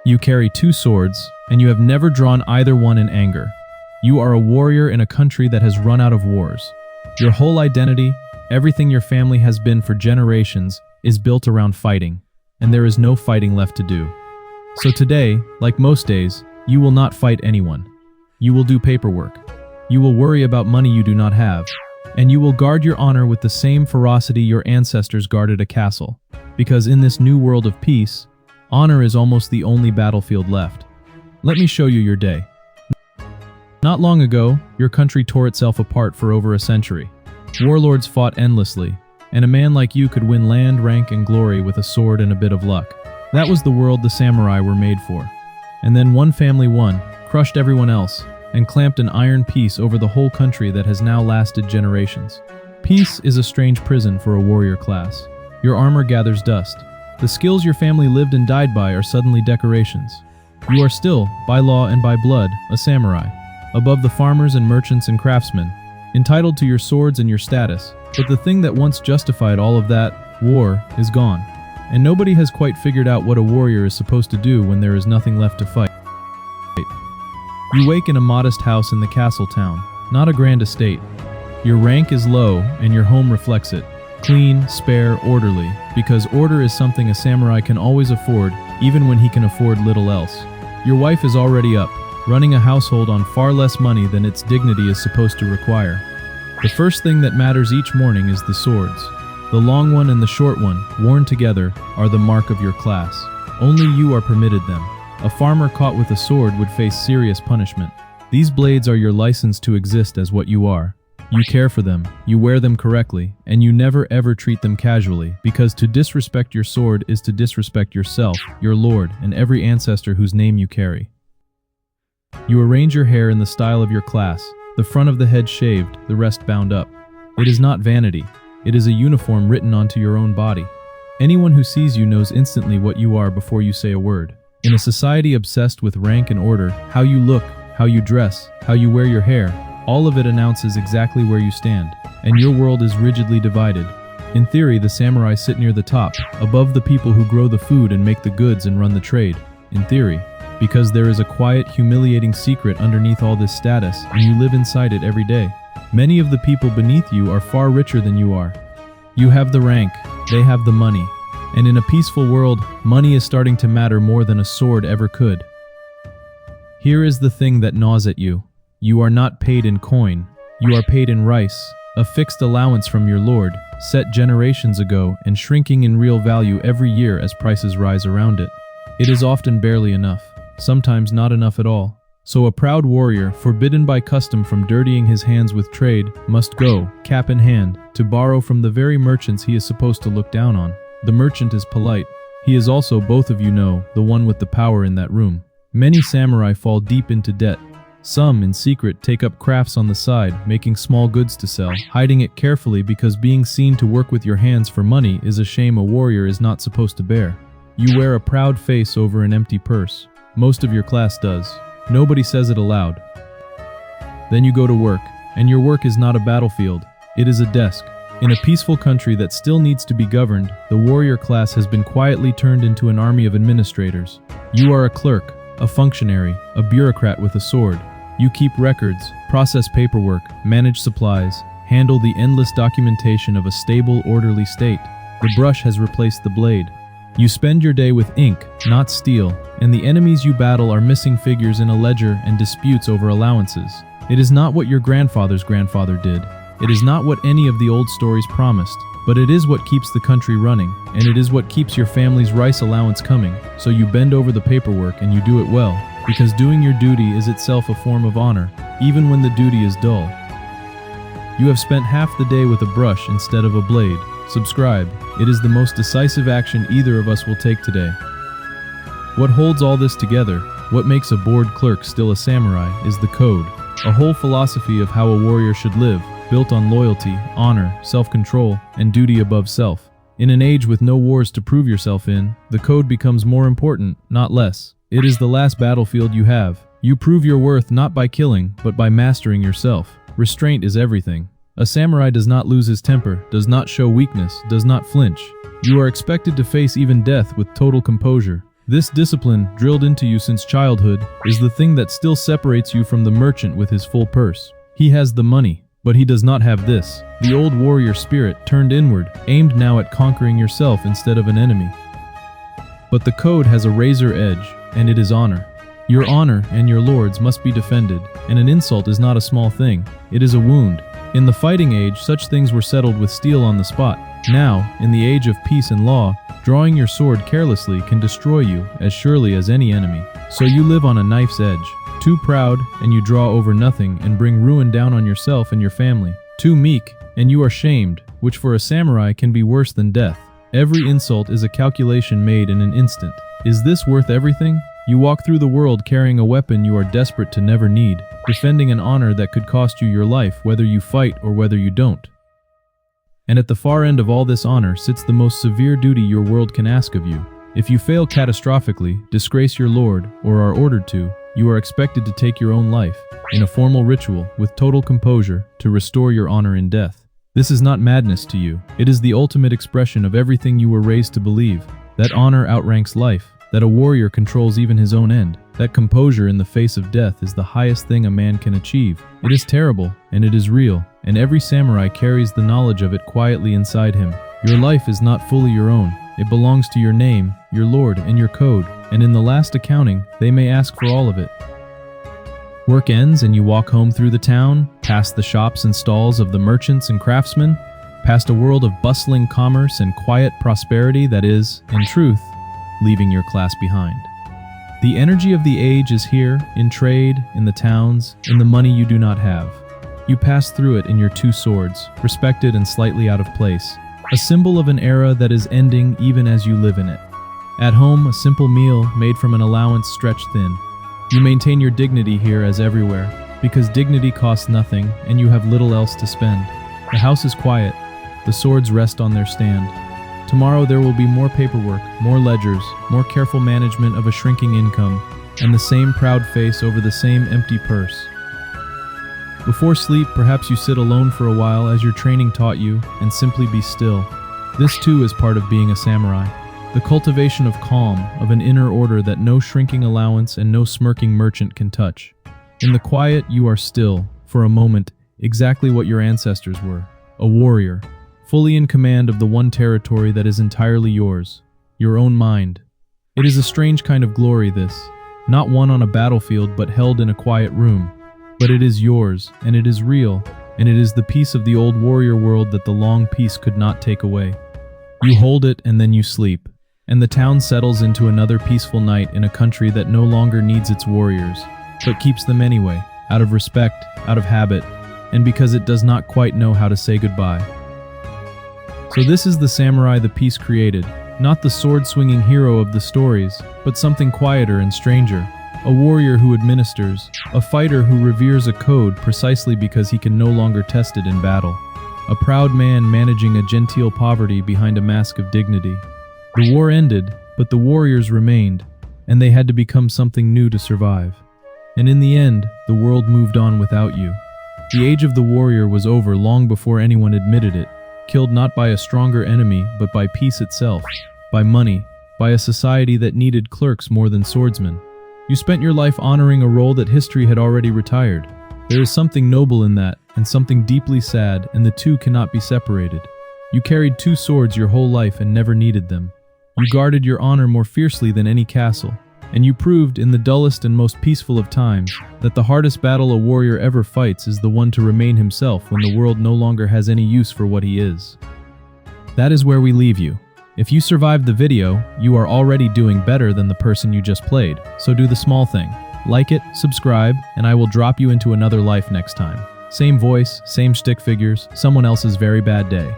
You carry two swords, and you have never drawn either one in anger. You are a warrior in a country that has run out of wars. Your whole identity, everything your family has been for generations, is built around fighting, and there is no fighting left to do. So today, like most days, you will not fight anyone. You will do paperwork. You will worry about money you do not have, and you will guard your honor with the same ferocity your ancestors guarded a castle. Because in this new world of peace, honor is almost the only battlefield left. Let me show you your day. Not long ago, your country tore itself apart for over a century. Warlords fought endlessly, and a man like you could win land, rank, and glory with a sword and a bit of luck. That was the world the samurai were made for. And then one family won, crushed everyone else, and clamped an iron peace over the whole country that has now lasted generations. Peace is a strange prison for a warrior class. Your armor gathers dust. The skills your family lived and died by are suddenly decorations. You are still, by law and by blood, a samurai, above the farmers and merchants and craftsmen, entitled to your swords and your status. But the thing that once justified all of that, war, is gone. And nobody has quite figured out what a warrior is supposed to do when there is nothing left to fight. You wake in a modest house in the castle town, not a grand estate. Your rank is low, and your home reflects it. Clean, spare, orderly, because order is something a samurai can always afford, even when he can afford little else. Your wife is already up, running a household on far less money than its dignity is supposed to require. The first thing that matters each morning is the swords. The long one and the short one, worn together, are the mark of your class. Only you are permitted them. A farmer caught with a sword would face serious punishment. These blades are your license to exist as what you are. You care for them, you wear them correctly, and you never ever treat them casually, because to disrespect your sword is to disrespect yourself, your lord, and every ancestor whose name you carry. You arrange your hair in the style of your class, the front of the head shaved, the rest bound up. It is not vanity. It is a uniform written onto your own body. Anyone who sees you knows instantly what you are before you say a word. In a society obsessed with rank and order, how you look, how you dress, how you wear your hair, all of it announces exactly where you stand, and your world is rigidly divided. In theory, the samurai sit near the top, above the people who grow the food and make the goods and run the trade. In theory, because there is a quiet, humiliating secret underneath all this status, and you live inside it every day. Many of the people beneath you are far richer than you are. You have the rank, they have the money. And in a peaceful world, money is starting to matter more than a sword ever could. Here is the thing that gnaws at you. You are not paid in coin. You are paid in rice, a fixed allowance from your lord, set generations ago and shrinking in real value every year as prices rise around it. It is often barely enough, sometimes not enough at all. So a proud warrior, forbidden by custom from dirtying his hands with trade, must go, cap in hand, to borrow from the very merchants he is supposed to look down on. The merchant is polite. He is also, both of you know, the one with the power in that room. Many samurai fall deep into debt. Some, in secret, take up crafts on the side, making small goods to sell, hiding it carefully because being seen to work with your hands for money is a shame a warrior is not supposed to bear. You wear a proud face over an empty purse. Most of your class does. Nobody says it aloud. Then you go to work, and your work is not a battlefield, it is a desk. In a peaceful country that still needs to be governed, the warrior class has been quietly turned into an army of administrators. You are a clerk, a functionary, a bureaucrat with a sword. You keep records, process paperwork, manage supplies, handle the endless documentation of a stable, orderly state. The brush has replaced the blade. You spend your day with ink, not steel, and the enemies you battle are missing figures in a ledger and disputes over allowances. It is not what your grandfather's grandfather did. It is not what any of the old stories promised, but it is what keeps the country running, and it is what keeps your family's rice allowance coming. So you bend over the paperwork and you do it well, because doing your duty is itself a form of honor, even when the duty is dull. You have spent half the day with a brush instead of a blade. Subscribe. It is the most decisive action either of us will take today. What holds all this together, what makes a bored clerk still a samurai, is the code, a whole philosophy of how a warrior should live, built on loyalty, honor, self-control, and duty above self. In an age with no wars to prove yourself in, the code becomes more important, not less. It is the last battlefield you have. You prove your worth not by killing, but by mastering yourself. Restraint is everything. A samurai does not lose his temper, does not show weakness, does not flinch. You are expected to face even death with total composure. This discipline, drilled into you since childhood, is the thing that still separates you from the merchant with his full purse. He has the money, but he does not have this, the old warrior spirit turned inward, aimed now at conquering yourself instead of an enemy. But the code has a razor edge, and it is honor. Your honor and your lord's must be defended, and an insult is not a small thing, it is a wound. In the fighting age, such things were settled with steel on the spot. Now, in the age of peace and law, drawing your sword carelessly can destroy you as surely as any enemy. So you live on a knife's edge. Too proud, and you draw over nothing and bring ruin down on yourself and your family. Too meek, and you are shamed, which for a samurai can be worse than death. Every insult is a calculation made in an instant. Is this worth everything? You walk through the world carrying a weapon you are desperate to never need, defending an honor that could cost you your life whether you fight or whether you don't. And at the far end of all this honor sits the most severe duty your world can ask of you. If you fail catastrophically, disgrace your lord, or are ordered to, you are expected to take your own life, in a formal ritual, with total composure, to restore your honor in death. This is not madness to you, it is the ultimate expression of everything you were raised to believe, that honor outranks life, that a warrior controls even his own end, that composure in the face of death is the highest thing a man can achieve. It is terrible, and it is real, and every samurai carries the knowledge of it quietly inside him. Your life is not fully your own. It belongs to your name, your lord, and your code, and in the last accounting, they may ask for all of it. Work ends and you walk home through the town, past the shops and stalls of the merchants and craftsmen, past a world of bustling commerce and quiet prosperity that is, in truth, leaving your class behind. The energy of the age is here, in trade, in the towns, in the money you do not have. You pass through it in your two swords, respected and slightly out of place, a symbol of an era that is ending even as you live in it. At home, a simple meal made from an allowance stretched thin. You maintain your dignity here as everywhere, because dignity costs nothing and you have little else to spend. The house is quiet, the swords rest on their stand. Tomorrow there will be more paperwork, more ledgers, more careful management of a shrinking income, and the same proud face over the same empty purse. Before sleep, perhaps you sit alone for a while as your training taught you, and simply be still. This too is part of being a samurai. The cultivation of calm, of an inner order that no shrinking allowance and no smirking merchant can touch. In the quiet, you are still, for a moment, exactly what your ancestors were, a warrior, fully in command of the one territory that is entirely yours, your own mind. It is a strange kind of glory, this, not won on a battlefield but held in a quiet room. But it is yours, and it is real, and it is the peace of the old warrior world that the long peace could not take away. You hold it and then you sleep, and the town settles into another peaceful night in a country that no longer needs its warriors, but keeps them anyway, out of respect, out of habit, and because it does not quite know how to say goodbye. So this is the samurai the peace created, not the sword-swinging hero of the stories, but something quieter and stranger, a warrior who administers, a fighter who reveres a code precisely because he can no longer test it in battle, a proud man managing a genteel poverty behind a mask of dignity. The war ended, but the warriors remained, and they had to become something new to survive. And in the end, the world moved on without you. The age of the warrior was over long before anyone admitted it, killed not by a stronger enemy, but by peace itself, by money, by a society that needed clerks more than swordsmen. You spent your life honoring a role that history had already retired. There is something noble in that, and something deeply sad, and the two cannot be separated. You carried two swords your whole life and never needed them. You guarded your honor more fiercely than any castle, and you proved, in the dullest and most peaceful of times, that the hardest battle a warrior ever fights is the one to remain himself when the world no longer has any use for what he is. That is where we leave you. If you survived the video, you are already doing better than the person you just played, so do the small thing. Like it, subscribe, and I will drop you into another life next time. Same voice, same stick figures, someone else's very bad day.